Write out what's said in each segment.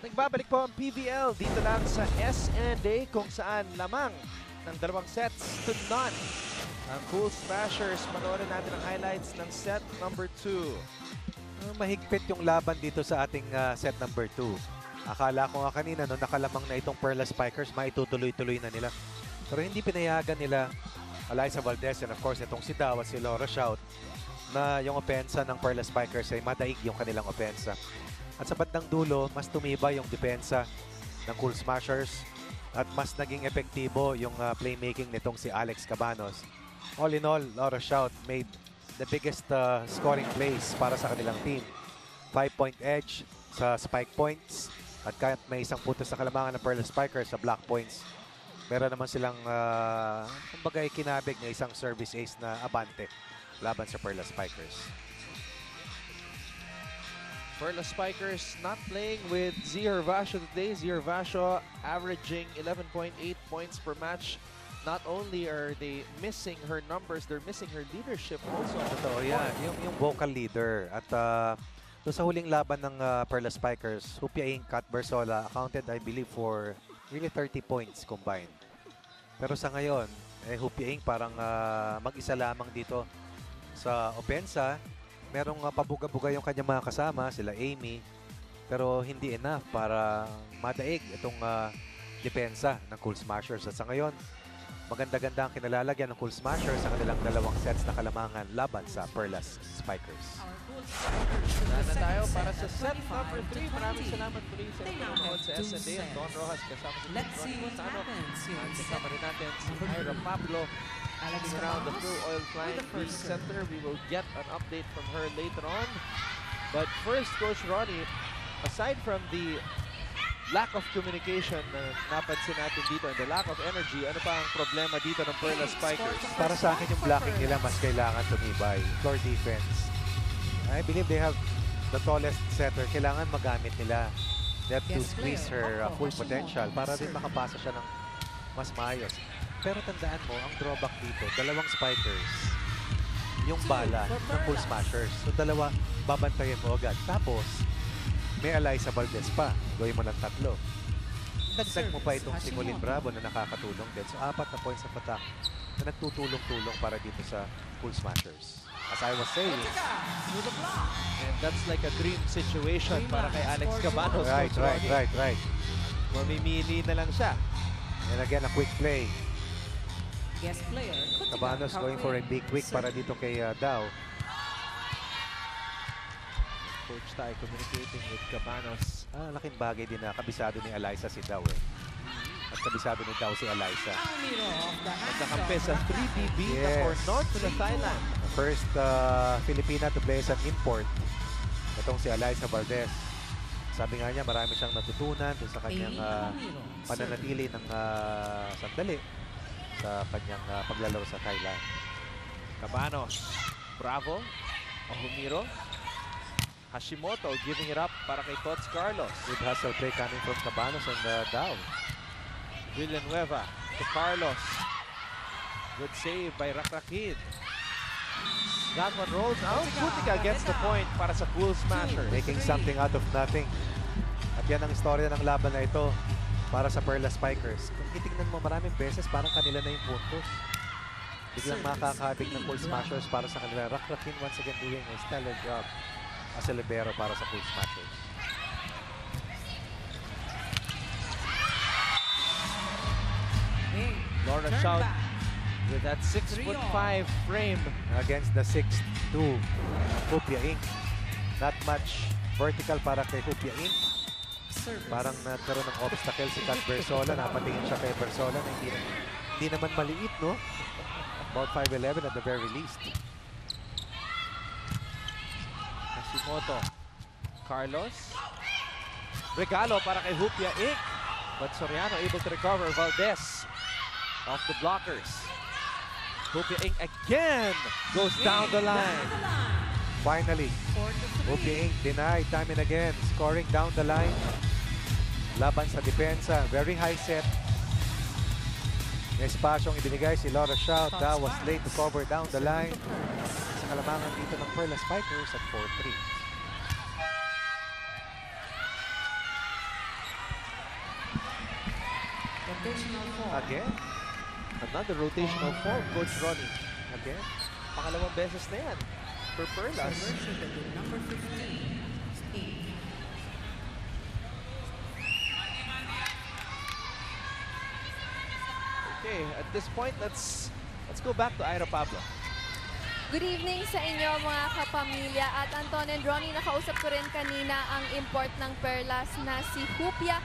Nagbabalik po ang PVL dito lang sa S&A kung saan lamang ng 2 sets to none. Ang Cool Smashers, panoorin natin ang highlights ng set number 2. Mahigpit yung laban dito sa ating set number 2. Akala ko nga kanina nung nakalamang na itong Perla Spikers, maitutuloy-tuloy na nila. Pero hindi pinayagan nila Alyssa Valdez and of course itong si Daw at si Laura Shout na yung opensa ng Perla Spikers ay madaig yung kanilang opensa. At sa bandang dulo, mas tumibay yung depensa ng Cool Smashers at mas naging epektibo yung playmaking nitong si Alex Cabanos. All in all, Laura Shout made the biggest scoring plays para sa kanilang team. 5-point edge sa spike points at kahit may isang puntos sa kalamangan ng Perla Spikers sa block points, meron naman silang kumbaga kinabig na isang service ace na abante laban sa Perla Spikers. Perla Spikers not playing with Z Hervasio today. Z Hervasio averaging 11.8 points per match. Not only are they missing her numbers, they're missing her leadership also. Totoo yan, yung vocal leader. At doon sa huling laban ng Perla Spikers, Hupia Inc. Kat Bersola accounted, I believe, for really 30 points combined. Pero sa ngayon, Hupia Inc. parang mag-isa lamang dito sa opensa. Merong pabuga-buga yung kanyang mga kasama, sila Amy, pero hindi enough para madaig itong depensa ng Cool Smashers. At sa ngayon, maganda-ganda ang kinalalagyan ng Cool Smashers sa kanilang 2 sets na kalamangan laban sa Perla Spikers. Na tayo para sa set number 3. Maraming salamat muli sa panonood sa S&A at Don Rojas kasama si Ronnie Montano. At kasama rin natin si Ira Pablo. Hanging around the Full Oil Client Center. We will get an update from her later on. But first, Coach Ronnie, aside from the lack of communication na napansin natin dito and the lack of energy, ano pa ang problema dito ng Perla Spikers? Para sa akin, yung blocking nila mas kailangan tumibay. Floor defense. I believe they have the tallest setter. Kailangan magamit nila. They have to squeeze her full potential para din makapasa siya ng mas maayos. Pero tandaan mo, ang drawback dito, 2 spikers, yung bala ng Cool Smashers. So 2, babantayan mo agad. Tapos, may Alyssa Valdez pa. Gawin mo ng 3. Dagdag mo pa itong si Colin Bravo na nakakatulong din. So 4 na points of attack na nagtutulong-tulong para dito sa Cool Smashers. As I was saying, and that's like a dream situation para kay Alex Cabanos. Right. Mamimili na lang siya. And again, a quick play. Guest player, Cabanos going for a big quick para dito kay Daw. Coach tayo communicating with Cabanos. Laking bagay din na kabisado ni Alyssa si Daw At kabisado ni Daw si Alyssa. Nagkakampi sa 3BB na for North to the Thailand. First Filipina to play as an import. Itong si Alyssa Valdez. Sabi nga niya, marami siyang natutunan doon sa kanyang pananatili ng sandali sa kanyang paglalaro sa Thailand. Cabanos, Bravo, Ohumiro, Hashimoto giving it up para kay Tots Carlos. Good hustle play coming from Cabanos and Daw. Villanueva to Carlos. Good save by Rakrakin. That one rolls out. Kutika gets the point para sa Cool Smashers. Making something out of nothing. At yan ang istorya ng laban na ito para sa Perla Spikers. Kung titignan mo maraming beses, parang kanila na yung puntos. Biglang makakabig ng Cool Smashers para sa kanila. Rakrakin once again doing a stellar job as a libero para sa Cool Smashers. Laura Shout with that 6'5" frame against the 6'2" Hupia Inc. Not much vertical para kay Hupia Inc. Parang nagkaroon ng obstacle si Kat Bersola. Napatingin siya kay Bersola na hindi naman maliit, no? About 5'11" at the very least. Hashimoto. Carlos. Regalo para kay Hupia Inc. But Soriano able to recover. Valdez off the blockers. Hupia Inc. again goes down the line. Finally, Hupia Inc. denied time and again. Scoring down the line. Laban sa depensa. Very high set. May espasyong ibinigay si Laura Shout. That was late to cover down the line. Sa kalamangan dito ng Perla Spikers at 4-3. Rotational fall. Again. Another rotational fall, Coach Ronnie. Again. Pangalawang beses na yan for Perlas. Subversive with number 15. 8. Okay, at this point, let's go back to Ira Pablo. Good evening sa inyo mga kapamilya. At Anton and Ronnie, nakausap ko rin kanina ang import ng Perlas na si Hupia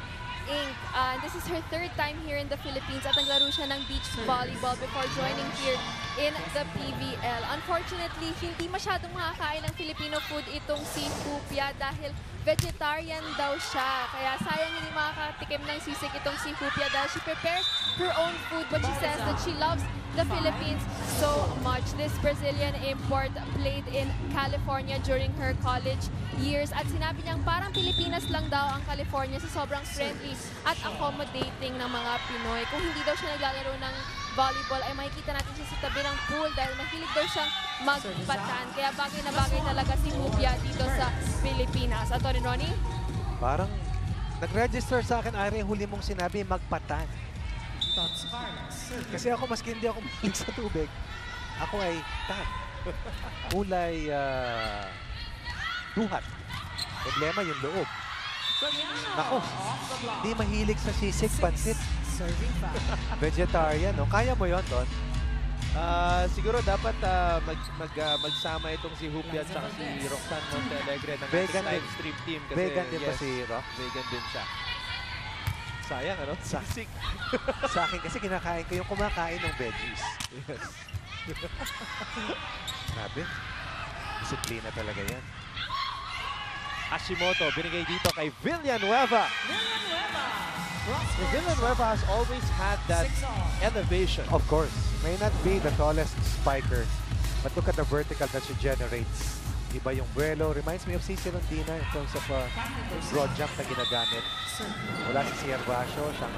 Inc. This is her third time here in the Philippines at naglaro siya ng beach volleyball before joining here in the PVL. Unfortunately, hindi masyadong makakain ng Filipino food itong si Hupia dahil vegetarian daw siya. Kaya sayang hindi makakatikim ng sisig itong si Hupia dahil she prepares her own food but she says that she loves the Philippines so much. This Brazilian import played in California during her college years at sinabi niyang parang Pilipinas lang daw ang California sa sobrang friendly at accommodating ng mga Pinoy. Kung hindi daw siya naglalaro ng volleyball ay makikita natin siya sa tabi ng pool dahil mahilig daw siyang magpatan. Kaya bagay na bagay talaga si Hupia dito sa Pilipinas. Anton and Ronnie? Parang nag-register sa akin, Ira, yung huli mong sinabi, magpatan. Tots Carlos. Kasi ako, maski hindi ako mahilig sa tubig, ako ay tan. Kulay duhat. Problema yung loob. Nako, hindi mahilig sa sisig, pansit. Serving back. Vegetarian, no? Kaya mo yon Don? Siguro dapat magsama itong si Hupia at saka si Roxanne Montealegre ng Vegan ating live din. stream team. Kasi, Vegan din ba si Rock? Vegan din siya. Sayang, ano? Sisig. Sa akin kasi kinakain ko yung kumakain ng veggies. Yes. Grabe. Disiplina talaga yan. Hashimoto, binigay dito kay Villanueva. Villanueva. Villanueva has always had that 6-all. elevation. Of course, may not be the tallest spiker, but look at the vertical that she generates. Iba yung vuelo. Reminds me of Cici Rondina in terms of broad jump na ginagamit. Wala si Ciar Basho, siyang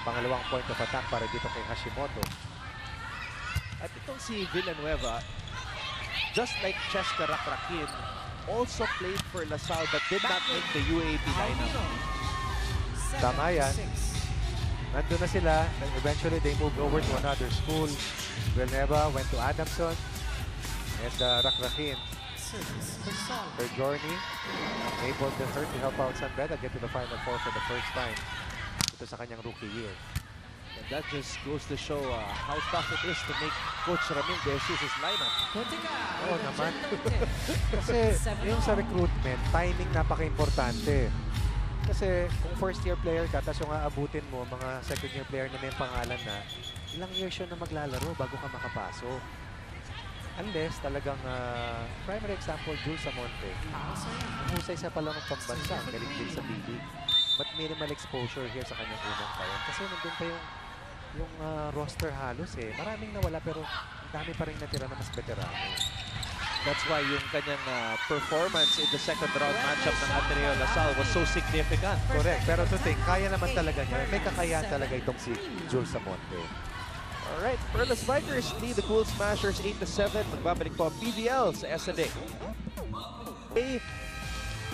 pangalawang point of attack para dito kay Hashimoto. At itong si Villanueva, just like Cheska Rakrakin, also played for LaSalle but did not make the UAP lineup. Tama yan. Nandun na sila. And eventually, they moved over to another school. Villanueva went to Adamson. And Rakrakin, her journey, enabled her to help out San Beda get to the Final Four for the first time. Ito sa kanyang rookie year. And that just goes to show how tough it is to make Coach Ramil De Jesus' lineup. Oo naman. Kasi yung sa recruitment, timing napaka-importante. Kasi kung first-year player ka, tapos yung aabutin mo, mga second-year player na may pangalan na, ilang years yun na maglalaro bago ka makapasok. Unless talagang, primary example, Jules Samonte. Mahusay sa palanong pambansa, galing din sa bilig. But minimal exposure here sa kanyang unang taon. Kasi nandun pa yung roster halos eh. Maraming nawala pero ang dami pa rin natira na mas veterano. That's why yung kanyang performance in the second round matchup ng Ateneo LaSalle was so significant. Correct. Pero to think, kaya naman talaga niya. May kakayahan talaga itong si Jules Samonte. Alright, Perlas Vikers lead the Cool Smashers 8-7. Magbabalik po ang PVL sa SNA.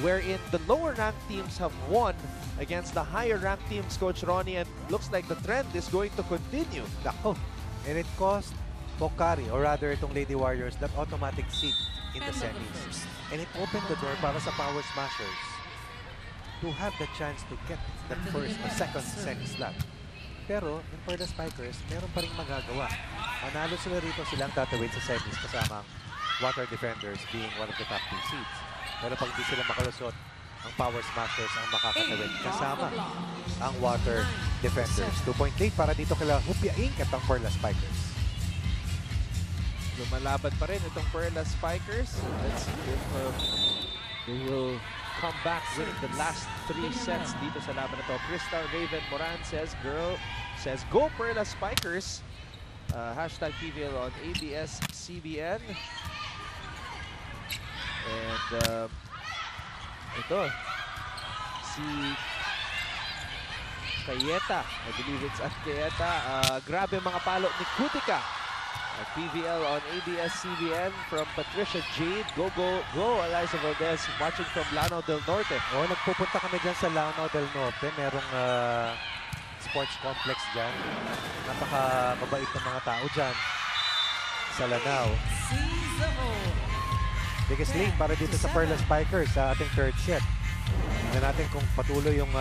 Wherein the lower-ranked teams have won against the higher-ranked teams, Coach Ronnie, and looks like the trend is going to continue. Nako. And it cost Pocari, or rather itong Lady Warriors, that automatic seat in the semis. And it opened the door para sa Power Smashers to have the chance to get that first or second semi slot. Pero yung Perlas Spikers, meron pa rin magagawa. Manalo sila rito, silang tatawid sa semis kasama ang Water Defenders being one of the top 2 seeds. Pero pag di sila makalusot, ang Power Smashers ang makakatawid kasama ang Water Defenders. 2-point lead para dito kila Hupia Inc. at ang Perlas Spikers. Lumalaban pa rin itong Perlas Spikers. Let's see if they will come back winning the last 3 sets dito sa laban na to. Crystal Raven Moran says, go Perlas Spikers. Hashtag PVL on ABS-CBN. And ito, si Cayeta. I believe it's at Cayeta. Grabe mga palo ni Kutika. At PVL on ABS-CBN from Patricia Jade. Go, go, go, Eliza Valdez watching from Lanao del Norte. Oo, nagpupunta kami dyan sa Lanao del Norte. Merong sports complex dyan. Napakababait ng mga tao dyan sa Lanao. Seize the hole. Biggest lead para dito sa Perla Spikers sa ating third set. Tingnan natin kung patuloy yung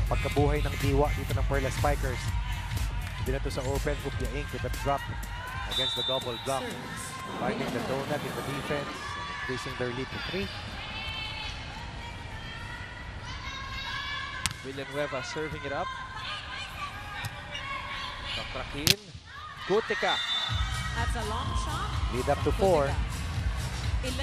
pagkabuhay ng diwa dito ng Perla Spikers. Hindi na to sa open, Hupia Inc. with a drop against the double block. Finding the donut in the defense, increasing their lead to 3. Villanueva serving it up. Pakrakin. Kutika. That's a long shot. Lead up to 4. 11-7.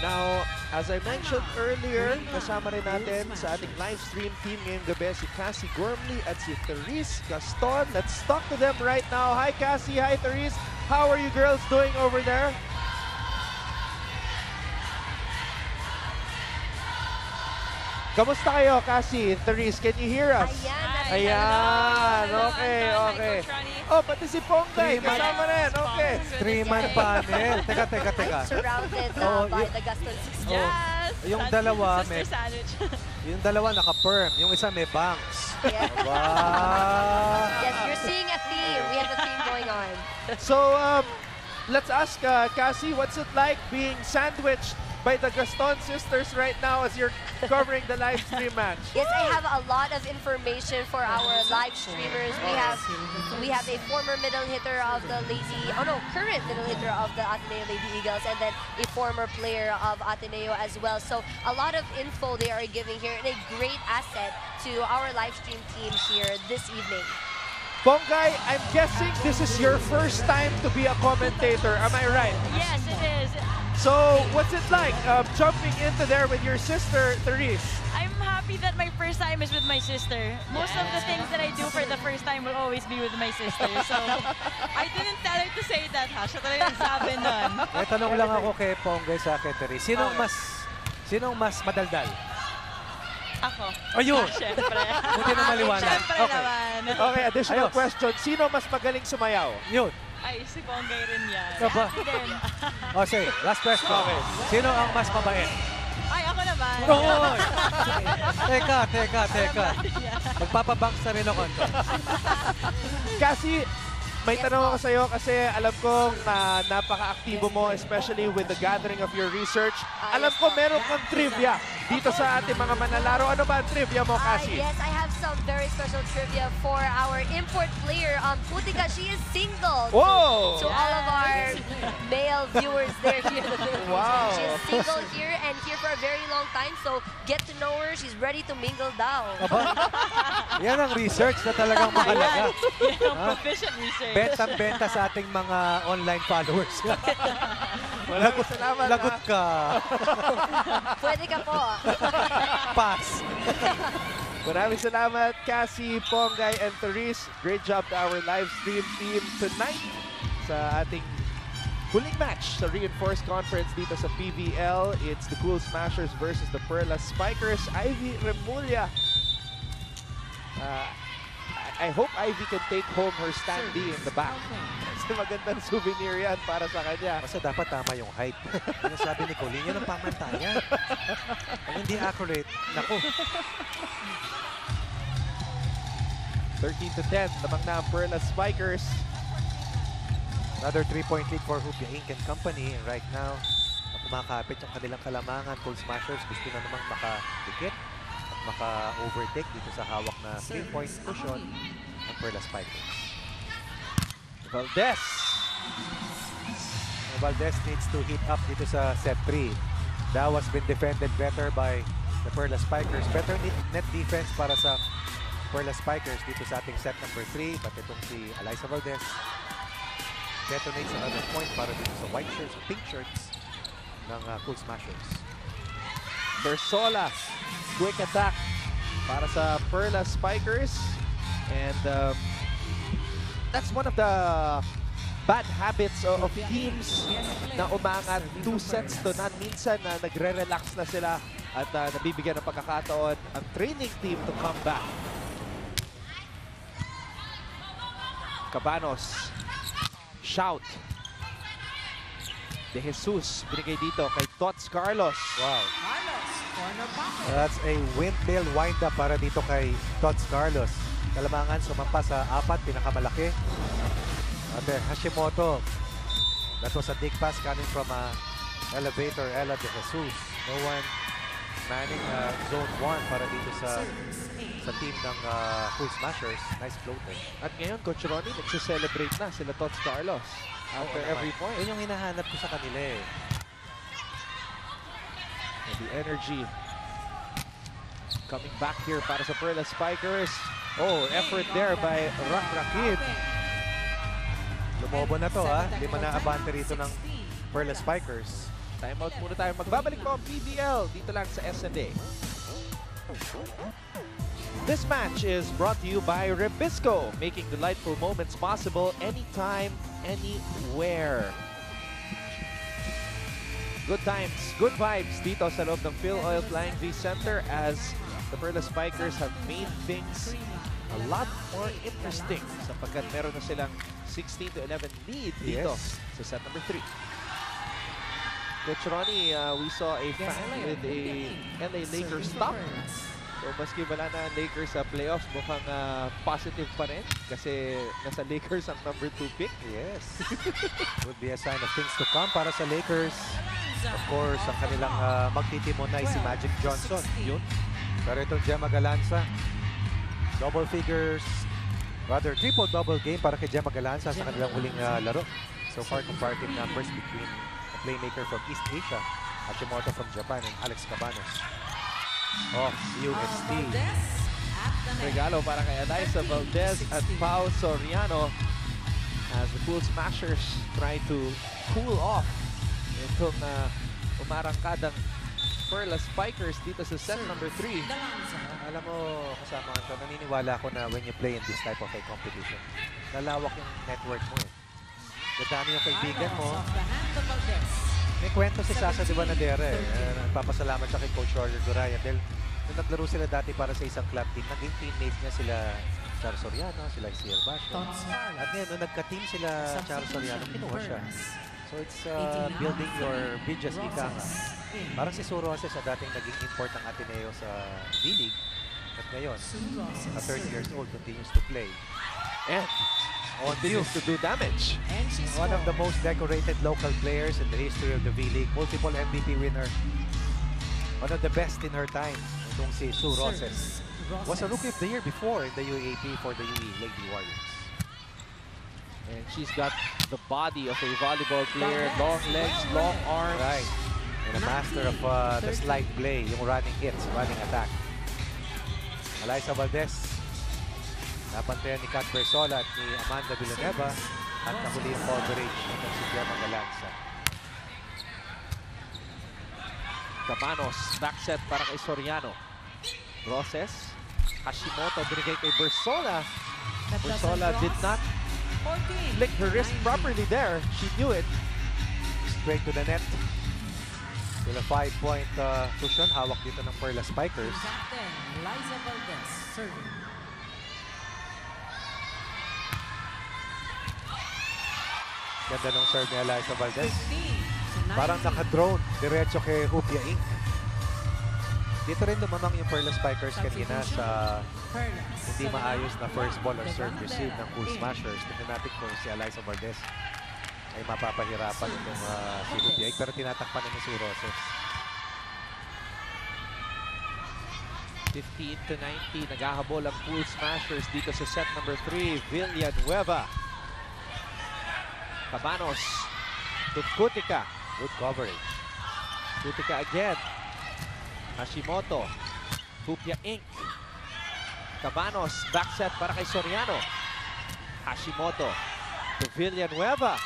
Now, as I mentioned earlier, kasama rin natin sa ating live stream team ngayong gabi si Cassie Gormley at si Therese Gaston. Let's talk to them right now. Hi Cassie, hi Therese. How are you girls doing over there? Kamusta kayo, Cassie? Therese, can you hear us? Ayan, okay, okay. Oh, pati si Ponggay, kasama rin, okay. 3-man panel. Teka. Surrounded Oh, by y- the Gaston sisters. Yes! Yung dalawa, may, yung dalawa naka-perm. Yung isa may bangs. Yes. Wow! Yes, you're seeing a theme. We have a theme going on. So, let's ask Cassie, what's it like being sandwiched by the Gaston sisters right now as you're covering the live stream match? Yes, I have a lot of information for our live streamers. We have a former middle hitter of the current middle hitter of the Ateneo Lady Eagles, and then a former player of Ateneo as well. So a lot of info they are giving here, and a great asset to our live stream team here this evening. Ponggay, I'm guessing this is your first time to be a commentator. Am I right? Yes, it is. So, what's it like jumping into there with your sister, Therese? I'm happy that my first time is with my sister. Most of the things that I do for the first time will always be with my sister. So, I didn't tell her to say that, ha? Siya talaga nagsabi nun. May tanong lang ako kay Ponggay sa akin, Therese. Sinong mas madaldal? Ako. Ayun! Siyempre. Buti na maliwanag. Siyempre Okay. naman. Okay, additional Ayos. question. Sino mas magaling sumayaw? Yun. Ay, si Ponggay rin yan. Aba. Si Ate din. O, sige. Last question. Okay. Sino ang mas mabait? Ay, ako naman. Hoy! Teka. Magpapabanks na rin ako. Cassie, may Yes, tanong po. ako sa'yo kasi alam kong napaka-aktibo mo, especially with the gathering of your research. Alam Yes, ko po. meron kang trivia dito sa ating mga manlalaro. Ano ba ang trivia mo, Cassie? Yes, I have some very special trivia for our import player, Putika. She is single. Whoa! To all of our male viewers there here in the Philippines. Wow. She is single here and here for a very long time. So get to know her. She's ready to mingle daw. Aba, yan ang research na talagang mahalaga. Yan ang proficient research. Bentang-benta sa ating mga online followers. Maraming salamat. Lagot ka. Pwede ka po. Pass. Maraming salamat, Cassie, Ponggay, and Therese. Great job to our live stream team tonight sa ating huling match sa Reinforced Conference dito sa PVL. It's the Cool Smashers versus the Perla Spikers. Ivy Remulla. I hope Ivy can take home her standee in the back. Kasi magandang souvenir yan para sa kanya. Basta dapat tama yung height. Yung sabi ni Colleen, yun ang pamantayan. Pag hindi accurate, naku. 13-10, lamang na ang Perla Spikers. Another 3-point lead for Hupia Inc. and Company. And right now, na kumakapit yung kanilang kalamangan. Cool Smashers gusto na namang makadikit at maka-overtake dito sa hawak na 3-point cushion ng Perla Spikers. Valdez. Valdez needs to heat up dito sa set 3. That has been defended better by the Perla Spikers. Better net defense para sa Perla Spikers dito sa ating set number 3. But itong si Alyssa Valdez detonates another point para dito sa white shirts o pink shirts ng Cool Smashers. Bersola, quick attack para sa Perla Spikers. And that's one of the bad habits of teams na umangat 2 sets to none. Minsan na nagre-relax na sila at nabibigyan ng pagkakataon ang training team to come back. Cabanos. Shout. De Jesus binigay dito kay Tots Carlos. Wow. Carlos, corner pocket. That's a windmill windup para dito kay Tots Carlos. Kalamangan sumampa sa 4, pinakamalaki. At Hashimoto. That was a dig pass coming from elevator Ella de Jesus. No one manning zone 1 para dito sa team ng Cool Smashers. Nice floater. At ngayon, Coach Ronnie, nagsiselebrate na sila Tots Carlos after every point. Yun yung hinahanap ko sa kanila eh. And the energy coming back here para sa Perla Spikers. Oh, effort there by Rakrakid. Lumobo na to ha. 5 na abante rito ng Perla Spikers. Timeout muna tayo. Magbabalik po ang PBL dito lang sa SND. This match is brought to you by Rebisco, making delightful moments possible anytime, anywhere. Good times, good vibes dito sa loob ng Phil Oil Flying V Center as the Perla Spikers have made things a lot more interesting sapagkat meron na silang 16-11 lead dito sa set number 3. Coach Ronnie, we saw a fan with a LA Lakers stop. So maski wala na ang Lakers sa playoffs, mukhang positive pa rin kasi nasa Lakers ang number 2 pick. Yes. Would be a sign of things to come para sa Lakers. Of course, ang kanilang magtitimon na si Magic Johnson. Yun. Pero itong Gemma Galanza, double figures, rather triple-double game para kay Gemma Galanza sa kanilang huling laro. So far, comparative numbers between a playmaker from East Asia, Hashimoto from Japan, and Alex Cabanos of UST. Regalo para kay Eliza Valdez at Pao Soriano as the Cool Smashers try to cool off itong umarangkadang Perla Spikers dito sa set number 3. Alam mo, kasama ka, naniniwala ako na when you play in this type of a competition, lalawak yung network mo eh. Dadami yung kaibigan mo. May kwento si Sasa de Banadera eh. Nagpapasalamat siya kay Coach Roger Duraya dahil nung naglaro sila dati para sa isang club team, naging teammates niya sila Char Soriano, sila Isiel Basho. At ngayon, nung nagka-team sila Char Soriano, kinuha siya. So it's building your bridges, ika nga. Parang si Suroses sa dating naging import ng Ateneo sa D-League. At ngayon, at 30 years old, continues to play. And continues to do damage. One of the most decorated local players in the history of the V-League. Multiple MVP winner. One of the best in her time. Itong si Sue Roses. Was a Rookie of the Year before in the UAP for the UE Lady Warriors. And she's got the body of a volleyball player. Long legs, long arms. Right. And a master of the slide play. Yung running hits, running attack. Eliza Valdez. Napantayan ni Kat Bersola at ni Amanda Villanueva. At nahuli yung coverage ng si Gemma Galanza. Cabanos, back set para kay Soriano. Roses. Hashimoto binigay kay Bersola. Bersola did not flick her wrist properly there. She knew it. Straight to the net. Still a 5-point cushion. Hawak dito ng Perla Spikers. Eliza Valdez serving. Ganda nung serve ni Eliza Valdez. Parang naka-drone. Diretso kay Hupia Inc. Dito rin lumamang yung Perla Spikers kanina sa hindi maayos na first ball or serve receive ng Cool Smashers. Tignan natin kung si Eliza Valdez ay mapapahirapan itong si Hupia Inc. Pero tinatakpan na ni Sue Roses. 15-19, naghahabol ang Cool Smashers dito sa set number 3. Villanueva. Cabanos to Kutika. Good coverage. Kutika again. Hashimoto. Hupia Inc. Cabanos, back set para kay Soriano. Hashimoto to Villanueva.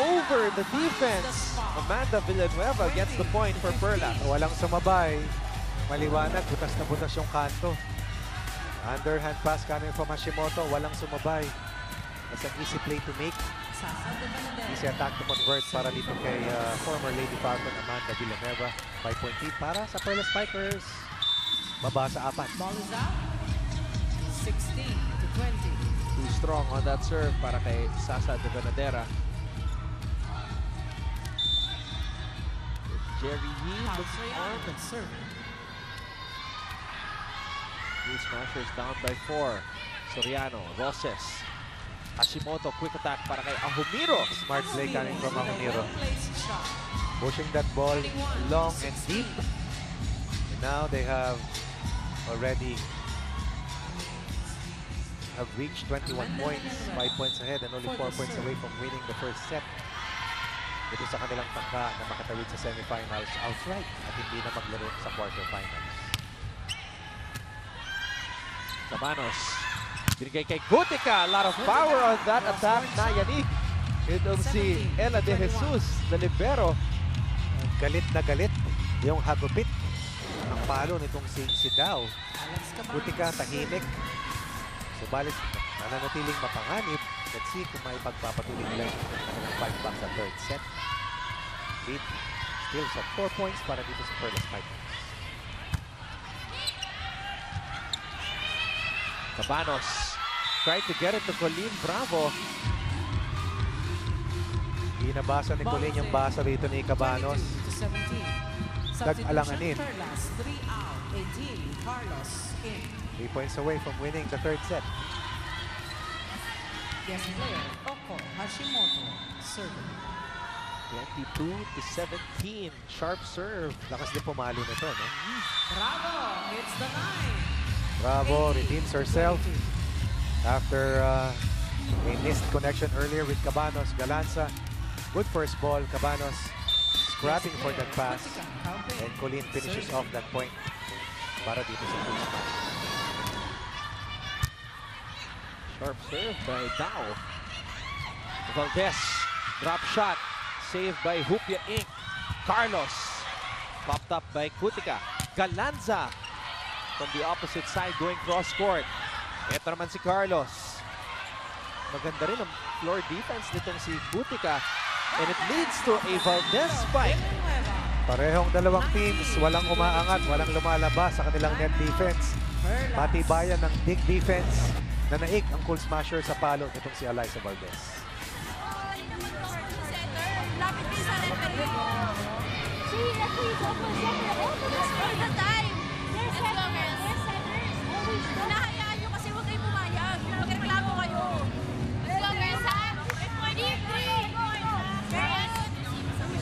Over the defense. Amanda Villanueva gets the point for Perla. Walang sumabay. Maliwanag, butas na butas yung kanto. Underhand pass coming from Hashimoto. Walang sumabay. That's an easy play to make. Easy attack to convert para dito kay former Lady Falcon Amanda Villanueva. 5-point lead para sa Perla Spikers. Baba sa 4. Ball is out. 16-20. Too strong on that serve para kay Sasa de Benadera. Jerry Yee looking on. Serving. Cool Smashers down by 4. Soriano, Roses. Hashimoto, quick attack para kay Ahumiro. Smart play coming from Ahumiro. Place shot. Pushing that ball long and deep. And now they have already reached 21 points, 5 points ahead and only 4 points away from winning the first set. Ito sa kanilang tangka na makatawid sa semifinals outright at hindi na maglaro sa quarterfinals. Cabanos. Binigay kay Gutica. A lot of power on that attack na Yannick. Itong si Ella De Jesus na libero. Galit na galit yung hagupit. Ang palo nitong si Dao. Alex Cabanos. Gutica tahimik. Subalit nananatiling mapanganib. Let's see kung may pagpapatuloy nila ng fight back sa third set. Lead still sa 4 points para dito sa Perlas Pipers. Cabanos tried to get it to Colleen Bravo. Hindi nabasa ni Colleen yung basa rito ni Cabanos. 22-17. Nag-alanganin. Perlas, 3 out. 18. Carlos in. 3 points away from winning the third set. Guest player, Oko Hashimoto. Serving. 22-17. Sharp serve. Lakas din pumalo nito, no? Bravo hits the line. Bravo redeems herself after a missed connection earlier with Cabanos. Galanza, good first ball. Cabanos scrapping for that pass. And Colleen finishes off that point para dito sa full smash. Sharp serve by Dao. Valdez. Drop shot. Saved by Hupia Inc. Carlos. Popped up by Gutica. Galanza. From the opposite side going cross court. Ito naman si Carlos. Maganda rin ang floor defense nitong si Gutica. And it leads to a Valdez spike. Parehong dalawang teams, walang umaangat, walang lumalabas sa kanilang net defense. Matibayan ng big defense na naik ang cool smasher sa palo nitong si Alyssa Valdez. Hinahayaan nyo kasi huwag kayo pumayag. Magreklamo kayo. Let's go, girls, ha?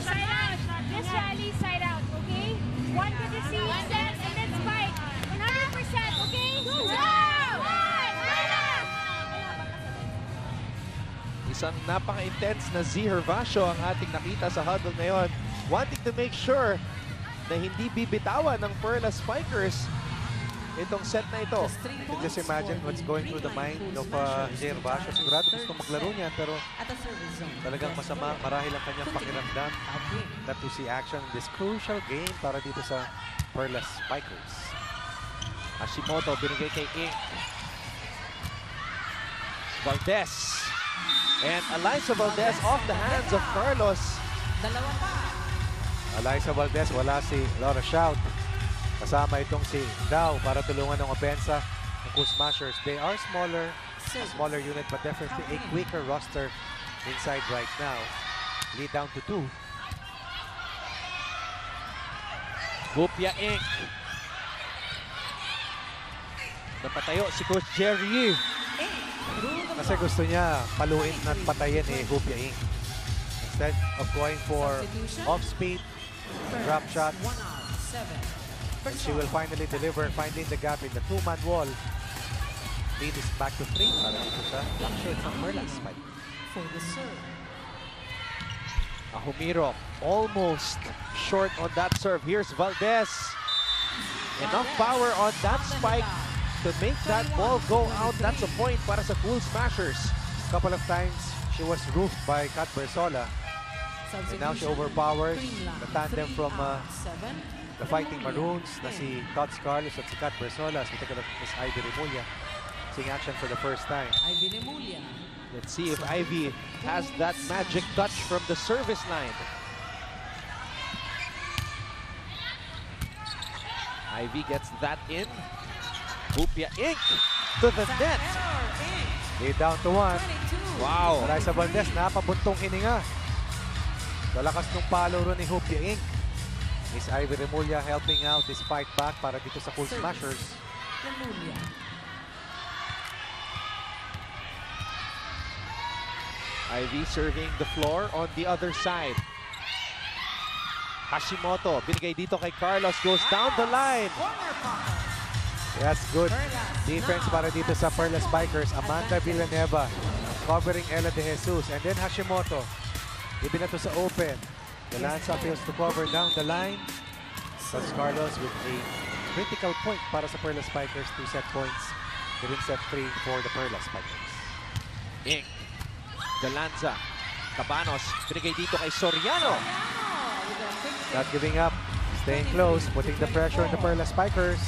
Side out. Just rally side out, okay? One to the seat, set, and then spike. 100%, okay? Isang napaka-intense na Z Hervasio ang ating nakita sa huddle ngayon. Wanting to make sure na hindi bibitawan ng Perlas Spikers itong set na ito. You can just imagine what's going through the mind of J. Hervasio. Sigurado gusto maglaro niyan pero At the service zone. talagang masama marahil ang kanyang pakiramdam not to see action in this crucial game para dito sa Perlas Spikers. Hashimoto binigay kay Inc. Valdez. And Alyssa Valdez off the hands of Carlos. Dalawa pa. Alyssa Valdez, wala si Laura Shout. Kasama itong si Dao para tulungan ng opensa ng Cool Smashers. They are smaller, a smaller unit, but definitely a quicker roster inside right now. Lead down to 2. Hupia Inc. Napatayo si Coach Jerry. Kasi gusto niya paluin at patayin Hupia Inc. Instead of going for off-speed, drop shot, 1 out. 7. and she will finally deliver, finding the gap in the two-man wall. Lead is back to 3 para dito sa backshot ng Perlas Spike. For the serve. Ahumiro almost short on that serve. Here's Valdez. Enough power on that spike to make that ball go out. That's a point para sa Cool Smashers. A couple of times, she was roofed by Kat Bersola. And now she overpowers the tandem from the Fighting Maroons na si Tots Carlos at si Kat Bersola. As we take a look at Miss Ivy Remulla seeing action for the first time. Ivy Remulla. Let's see if Ivy has that magic touch from the service line. Ivy gets that in. Hupia Inc. to the net. Lead down to 1. Wow. Alyssa Valdez, napabuntong hininga. Lalakas ng palo ron ni Hupia Inc. Miss Ivy Remulla helping out this fight back para dito sa Cool Smashers. Remulla. Ivy serving the floor on the other side. Hashimoto, binigay dito kay Carlos, goes down the line. Yes, good defense para dito sa Perla Spikers. Amanda Villanueva covering Ella De Jesus. And then Hashimoto. Ibinato sa open. The Lanza fails to cover down the line. That's Carlos with a critical point para sa Perla Spikers. 2 set points. Within set 3 for the Perla Spikers. Ink. Galanza. Cabanos, binigay dito kay Soriano. Not giving up. Staying close. Putting the pressure on the Perla Spikers.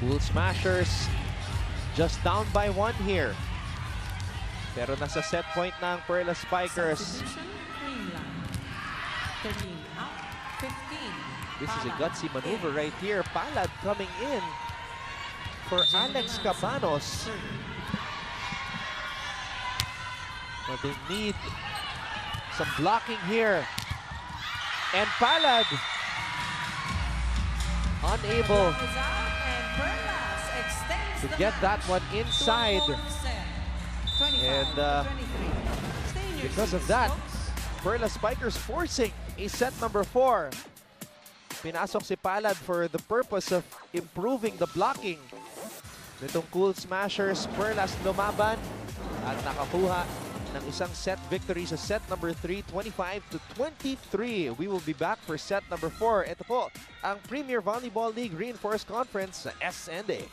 Cool Smashers just down by 1 here. Pero nasa set point ng Perla Spikers. Substitution, Greenland. 13 out, 15. This is a gutsy maneuver right here. Palad coming in for Alex Cabanos. But they need some blocking here. And Palad unable to get that one inside. And because of that, Perla Spikers forcing a set number 4. Pinasok si Palad for the purpose of improving the blocking. Nitong Cool Smashers, Perlas lumaban at nakakuha ng isang set victory sa set number 3, 25-23. We will be back for set number 4. Ito po ang Premier Volleyball League Reinforced Conference sa SNA.